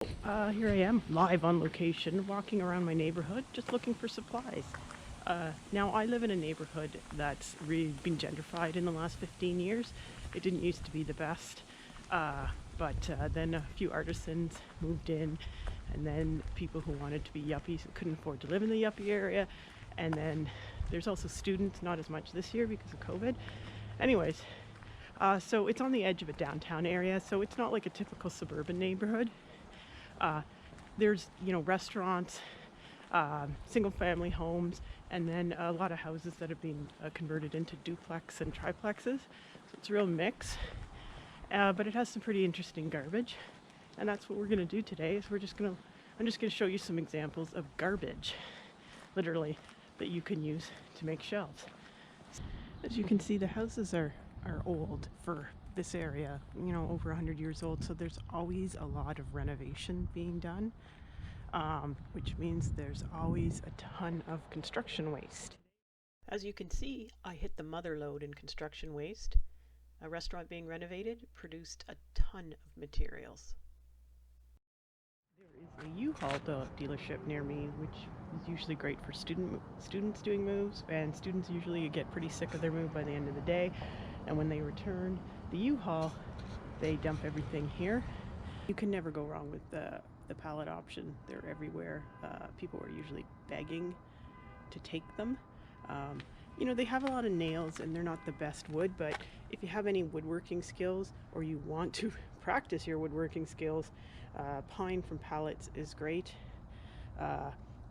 Here I am, live on location, walking around my neighborhood, just looking for supplies. Now, I live in a neighborhood that's really been gentrified in the last 15 years. It didn't used to be the best, but then a few artisans moved in, and then people who wanted to be yuppies who couldn't afford to live in the yuppie area, and then there's also students, not as much this year because of COVID. Anyways, so it's on the edge of a downtown area, so it's not like a typical suburban neighborhood. Uh, there's restaurants, single family homes, and then a lot of houses that have been converted into duplex and triplexes. So it's a real mix, but it has some pretty interesting garbage, and that's what we're going to do today. Is I'm just going to show you some examples of garbage, literally, that you can use to make shelves. As you can see, the houses are old for this area, over 100 years old, so there's always a lot of renovation being done, which means there's always a ton of construction waste. As you can see, I hit the mother lode in construction waste. A restaurant being renovated produced a ton of materials. There is a U-Haul dealership near me, which is usually great for students doing moves, and students usually get pretty sick of their move by the end of the day, and when they return the U-Haul, they dump everything here. You can never go wrong with the pallet option. They're everywhere. People are usually begging to take them. They have a lot of nails and they're not the best wood, but if you have any woodworking skills or you want to practice your woodworking skills, pine from pallets is great.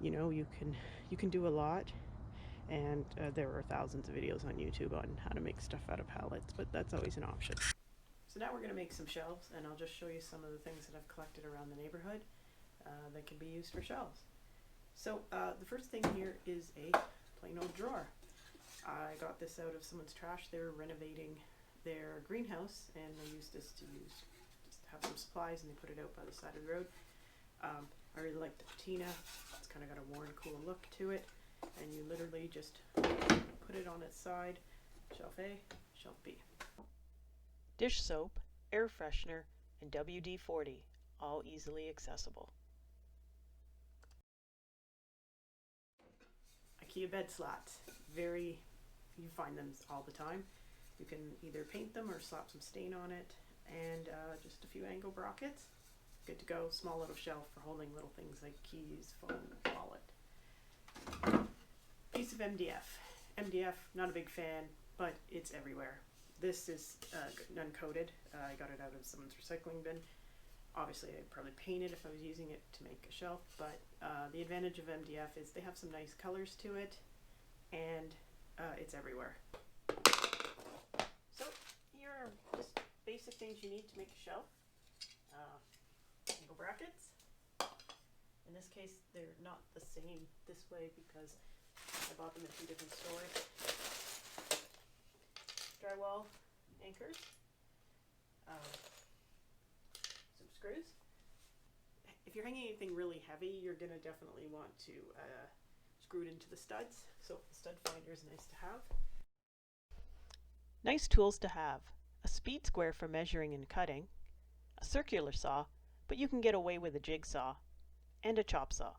You can do a lot, and there are thousands of videos on YouTube on how to make stuff out of pallets, but that's always an option. So now we're going to make some shelves, and I'll just show you some of the things that I've collected around the neighborhood that can be used for shelves. So the first thing here is a plain old drawer. I got this out of someone's trash. They were renovating their greenhouse, and they used this to just have some supplies, and they put it out by the side of the road. I really like the patina. It's kind of got a worn, cool look to it, and you literally just put it on its side. Shelf A, shelf B. Dish soap, air freshener, and WD-40, all easily accessible. IKEA bed slats, you find them all the time. You can either paint them or slap some stain on it, and just a few angle brackets. Good to go. Small little shelf for holding little things like keys, phone, wallet. Piece of MDF. MDF, not a big fan, but it's everywhere. This is uncoated. I got it out of someone's recycling bin. Obviously, I'd probably paint it if I was using it to make a shelf, but the advantage of MDF is they have some nice colors to it, and it's everywhere. So here are just basic things you need to make a shelf. Angle brackets. In this case, they're not the same this way because I bought them at two different stores. Drywall anchors. Some screws. If you're hanging anything really heavy, you're going to definitely want to screw it into the studs. So the stud finder is nice to have. Nice tools to have. A speed square for measuring and cutting. A circular saw, but you can get away with a jigsaw. And a chop saw.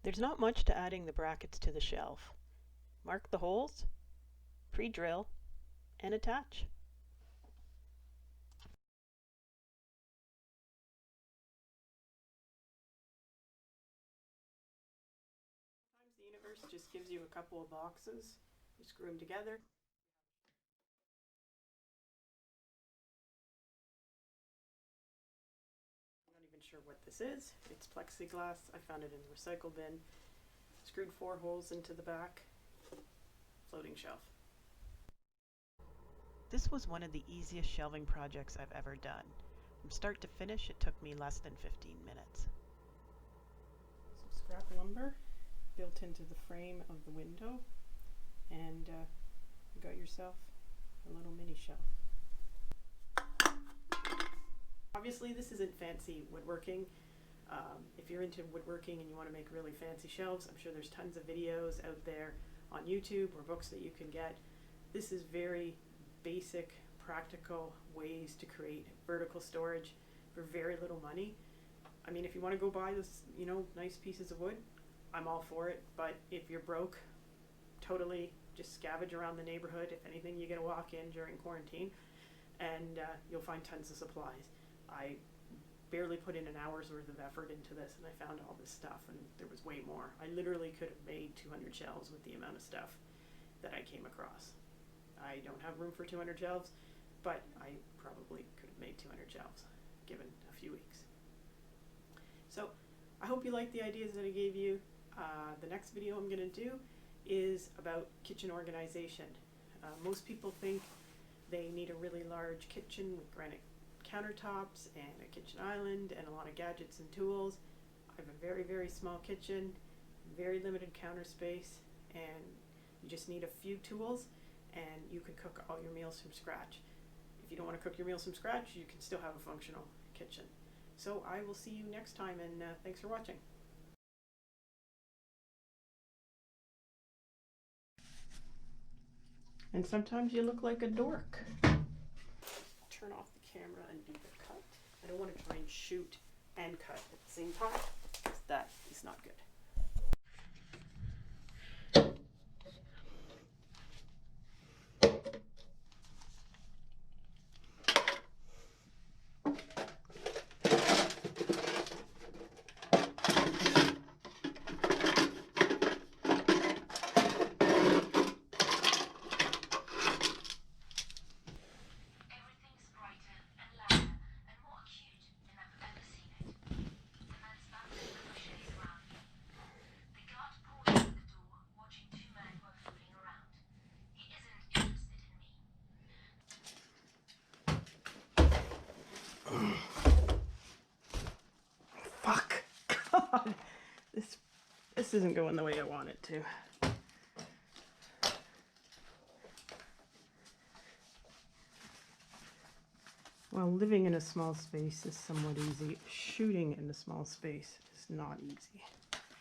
There's not much to adding the brackets to the shelf. Mark the holes, pre-drill, and attach. Sometimes the universe just gives you a couple of boxes. You screw them together. I'm not even sure what this is. It's plexiglass. I found it in the recycle bin. Screwed 4 holes into the back. Floating shelf. This was one of the easiest shelving projects I've ever done. From start to finish, it took me less than 15 minutes. Some scrap lumber built into the frame of the window, and you got yourself a little mini shelf. Obviously, this isn't fancy woodworking. If you're into woodworking and you want to make really fancy shelves, I'm sure there's tons of videos out there on YouTube or books that you can get. This is very basic practical ways to create vertical storage for very little money. I mean, if you want to go buy this, nice pieces of wood, I'm all for it. But if you're broke, totally just scavenge around the neighborhood. If anything, you get to walk in during quarantine and you'll find tons of supplies. I barely put in an hour's worth of effort into this and I found all this stuff, and there was way more. I literally could have made 200 shelves with the amount of stuff that I came across. I don't have room for 200 shelves, but I probably could have made 200 shelves given a few weeks. So I hope you liked the ideas that I gave you. The next video I'm going to do is about kitchen organization. Most people think they need a really large kitchen with granite countertops and a kitchen island and a lot of gadgets and tools. I have a very, very small kitchen, very limited counter space, and you just need a few tools and you can cook all your meals from scratch. If you don't want to cook your meals from scratch, you can still have a functional kitchen. So I will see you next time, and thanks for watching. And sometimes you look like a dork. Turn off the camera and do the cut. I don't want to try and shoot and cut at the same time, because that is not good. Fuck. God. This isn't going the way I want it to. Well, living in a small space is somewhat easy. Shooting in a small space is not easy.